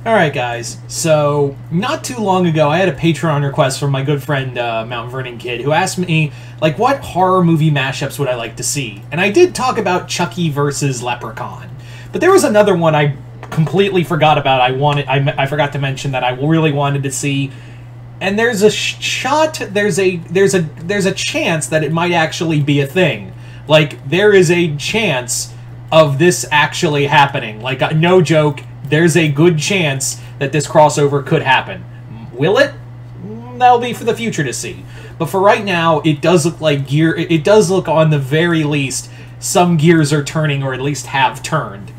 Alright guys, so not too long ago I had a Patreon request from my good friend Mount Vernon Kid who asked me, like, what horror movie mashups would I like to see? And I did talk about Chucky versus Leprechaun. But there was another one I completely forgot about. I forgot to mention that I really wanted to see. And there's a there's a chance that it might actually be a thing. Like, there is a chance of this actually happening. Like, no joke. There's a good chance that this crossover could happen. Will it? That'll be for the future to see. But for right now, it does look like it does look, on the very least, some gears are turning, or at least have turned.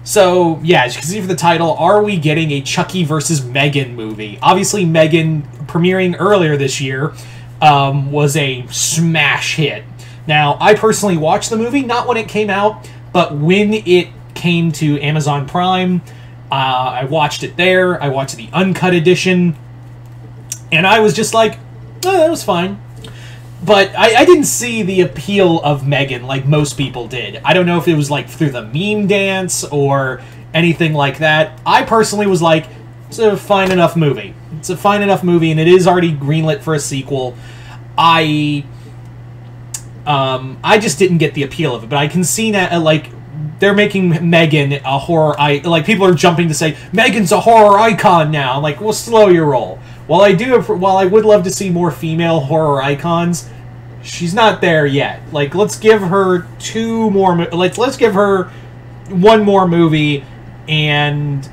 So, yeah, as you can see from the title, are we getting a Chucky versus M3GAN movie? Obviously, M3GAN, premiering earlier this year, was a smash hit. Now, I personally watched the movie, not when it came out, but when it came to Amazon Prime. I watched it there. I watched the uncut edition, and I was just like, that was fine. But I didn't see the appeal of M3GAN like most people did. I don't know if it was like through the meme dance or anything like that. I personally was like, it's a fine enough movie. It's a fine enough movie, and it is already greenlit for a sequel. I just didn't get the appeal of it, but I can see that, like, they're making M3GAN a horror like, people are jumping to say M3GAN's a horror icon now. I'm like, well, slow your roll. While I would love to see more female horror icons, she's not there yet. Like, let's give her two more. Let's give her one more movie and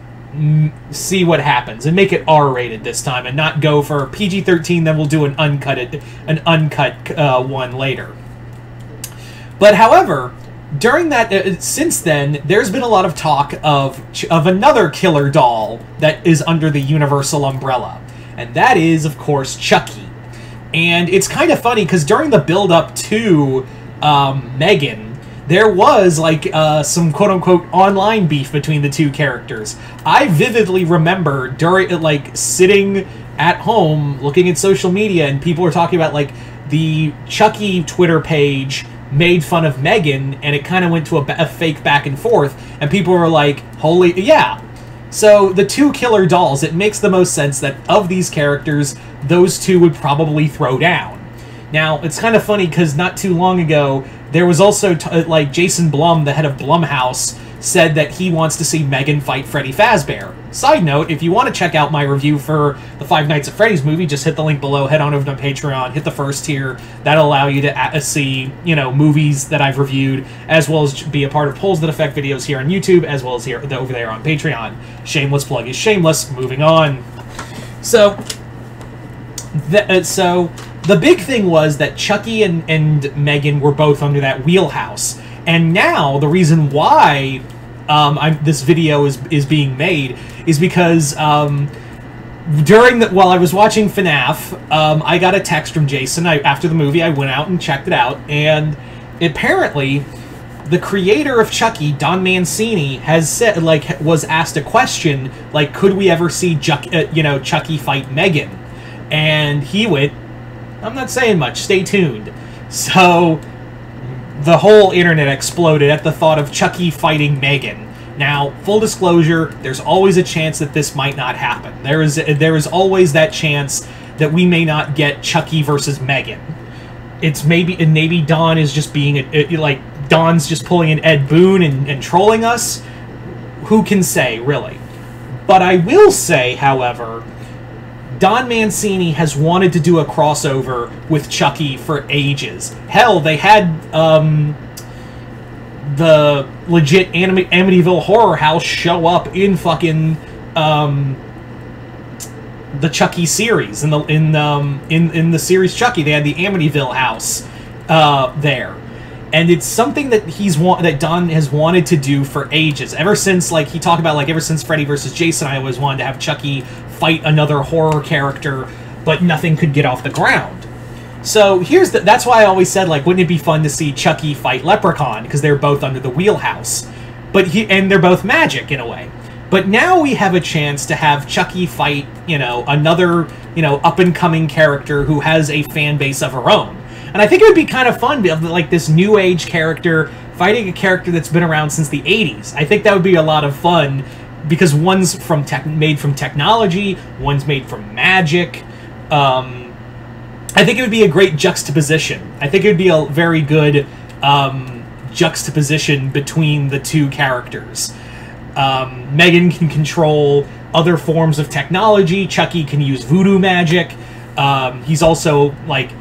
see what happens, and make it R-rated this time, and not go for PG-13. Then we'll do an uncut one later. But however, during that, since then, there's been a lot of talk of another killer doll that is under the Universal umbrella, and that is, of course, Chucky. And it's kind of funny, because during the build-up to M3GAN, there was, like, some quote-unquote online beef between the two characters. I vividly remember, during, like, sitting at home, looking at social media, and people were talking about, like, the Chucky Twitter page made fun of M3GAN, and it kind of went to a fake back and forth, and people were like, holy, yeah. So, the two killer dolls, it makes the most sense that of these characters, those two would probably throw down. Now, it's kind of funny, because not too long ago, there was also, like, Jason Blum, the head of Blumhouse, said that he wants to see M3GAN fight Freddy Fazbear. Side note, if you want to check out my review for the Five Nights at Freddy's movie, just hit the link below, head on over to my Patreon, hit the first tier. That'll allow you to see, you know, movies that I've reviewed, as well as be a part of Polls That Affect videos here on YouTube, as well as here over there on Patreon. Shameless plug is shameless. Moving on. So, the big thing was that Chucky and M3GAN were both under that wheelhouse. And now, the reason why this video is being made is because while I was watching FNAF, I got a text from Jason. After the movie, I went out and checked it out, and apparently, the creator of Chucky, Don Mancini, has said, like, was asked a question, like, could we ever see Chucky fight M3GAN? And he went, I'm not saying much, stay tuned. So, the whole internet exploded at the thought of Chucky fighting M3GAN. Now, full disclosure, there's always a chance that this might not happen. There is always that chance that we may not get Chucky versus M3GAN. It's maybe Don is just being Don's just pulling an Ed Boon and trolling us. Who can say, really? But I will say, however, Don Mancini has wanted to do a crossover with Chucky for ages. Hell, they had the legit Amityville Horror House show up in fucking the Chucky series. In the series Chucky, they had the Amityville house there. And it's something that that Don has wanted to do for ages. Ever since, like, he talked about, like, ever since Freddy vs. Jason, I always wanted to have Chucky fight another horror character, but nothing could get off the ground. So that's why I always said, like, wouldn't it be fun to see Chucky fight Leprechaun, because they're both under the wheelhouse. And they're both magic, in a way. But now we have a chance to have Chucky fight, another, up-and-coming character who has a fan base of her own. And I think it would be kind of fun, like, this new age character fighting a character that's been around since the 80s. I think that would be a lot of fun because one's made from technology, one's made from magic. I think it would be a great juxtaposition. I think it would be a very good juxtaposition between the two characters. M3GAN can control other forms of technology. Chucky can use voodoo magic. He's also, like,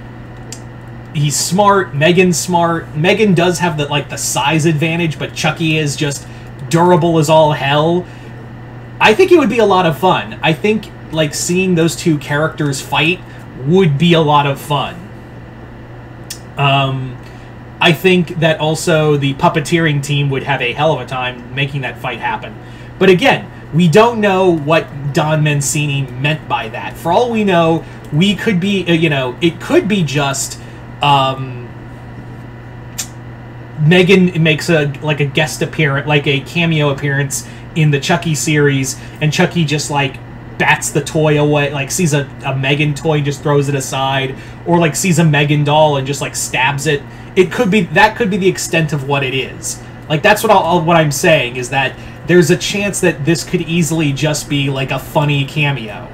he's smart. M3GAN's smart. M3GAN does have the size advantage, but Chucky is just durable as all hell. I think it would be a lot of fun. I think, like, seeing those two characters fight would be a lot of fun. I think that also the puppeteering team would have a hell of a time making that fight happen. But again, we don't know what Don Mancini meant by that. For all we know, we could be, it could be just M3GAN makes a guest appearance, like a cameo appearance in the Chucky series, and Chucky just, like, bats the toy away, like, sees a M3GAN toy and just throws it aside, or, like, sees a M3GAN doll and just, like, stabs it. That could be the extent of what it is. Like, that's what I'm saying, is that there's a chance that this could easily just be, like, a funny cameo.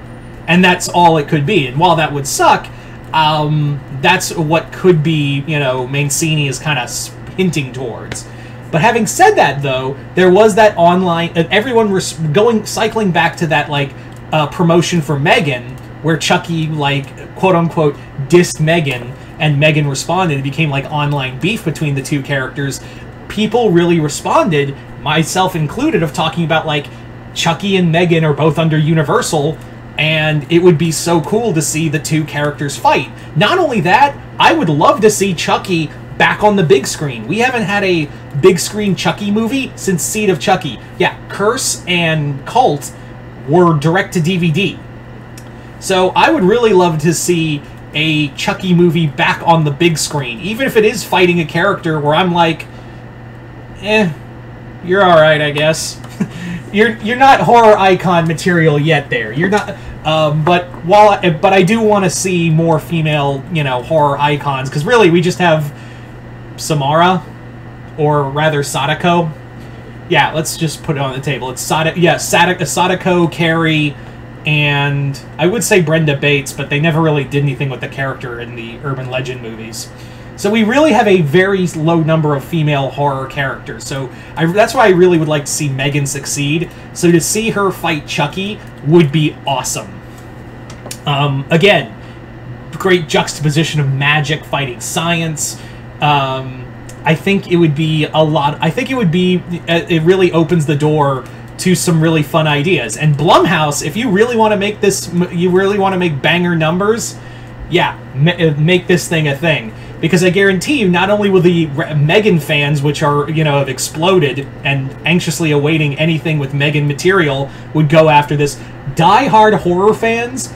And that's all it could be. And while that would suck, that's what could be, Mancini is kind of hinting towards. But having said that, though, there was that online, everyone was cycling back to that, like, promotion for M3GAN, where Chucky, like, quote-unquote, dissed M3GAN, and M3GAN responded. It became, like, online beef between the two characters. People really responded, myself included, of talking about, like, Chucky and M3GAN are both under Universal, and it would be so cool to see the two characters fight. Not only that, I would love to see Chucky back on the big screen. We haven't had a big screen Chucky movie since Seed of Chucky. Yeah, Curse and Cult were direct to DVD. So I would really love to see a Chucky movie back on the big screen, even if it is fighting a character where I'm like, you're alright, I guess. You're not horror icon material yet there. You're not, but I do want to see more female, horror icons, because really we just have Samara, or rather Sadako. Yeah, let's just put it on the table. It's Sadako, Carrie, and I would say Brenda Bates, but they never really did anything with the character in the Urban Legend movies. So we really have a very low number of female horror characters. So that's why I really would like to see M3GAN succeed. So to see her fight Chucky would be awesome. Again, great juxtaposition of magic fighting science. I think it would be a lot. I think it really opens the door to some really fun ideas. And Blumhouse, if you really want to make this, you really want to make banger numbers, yeah, make this thing a thing. Because I guarantee you, not only will the M3GAN fans, which are, have exploded and anxiously awaiting anything with M3GAN material, would go after this, die-hard horror fans,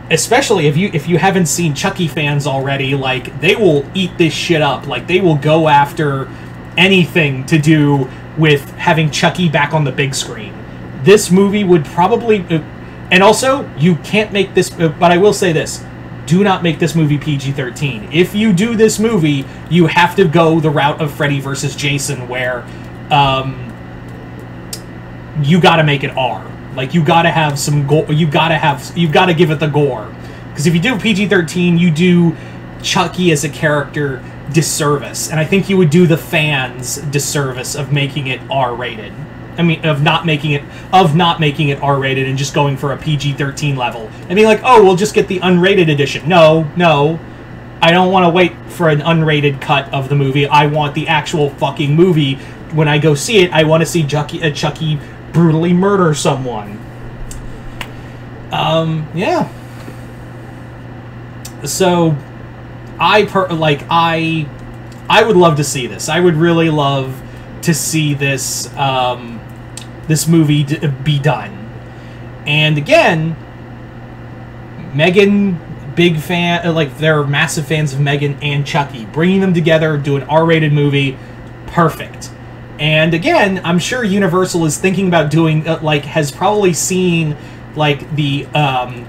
especially if you haven't seen Chucky fans already, like, they will eat this shit up. Like, they will go after anything to do with having Chucky back on the big screen. This movie would probably... and also, you can't make this... but I will say this. Do not make this movie PG-13. If you do this movie, you have to go the route of Freddy vs. Jason, where you gotta make it R. Like, you gotta have some gore. You've gotta give it the gore. Because if you do PG-13, you do Chucky as a character disservice. And I think you would do the fans disservice of making it R-rated. I mean, of not making it R-rated and just going for a PG-13 level. And being like, oh, we'll just get the unrated edition. No. I don't want to wait for an unrated cut of the movie. I want the actual fucking movie. When I go see it, I want to see Chucky brutally murder someone. Yeah. So, I would love to see this. I would really love to see this this movie be done. And again, M3GAN, big fan, like, they're massive fans of M3GAN and Chucky. Bringing them together, do an R-rated movie, perfect. And again, I'm sure Universal is thinking about doing, has probably seen, like, the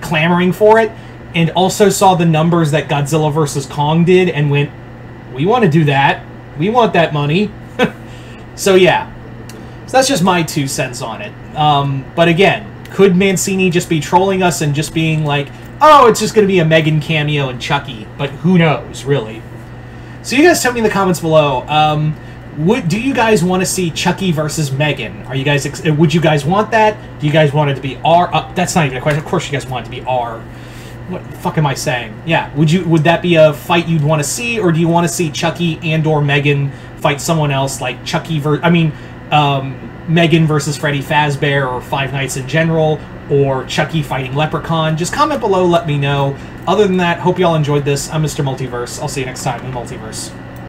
clamoring for it, and also saw the numbers that Godzilla vs. Kong did, and went, we want to do that. We want that money. So yeah. So that's just my 2 cents on it. But again, could Mancini just be trolling us and just being like, oh, it's just going to be a M3GAN cameo and Chucky? But who knows, really? So you guys tell me in the comments below, do you guys want to see Chucky versus M3GAN? Are you guys would you guys want that? Do you guys want it to be R? That's not even a question. Of course you guys want it to be R. What the fuck am I saying? Yeah, would that be a fight you'd want to see, or do you want to see Chucky and or M3GAN fight someone else, like Chucky M3GAN versus Freddy Fazbear, or Five Nights in general, or Chucky fighting Leprechaun? Just comment below, let me know. Other than that, hope y'all enjoyed this. I'm Mr. Multiverse. I'll see you next time in the Multiverse.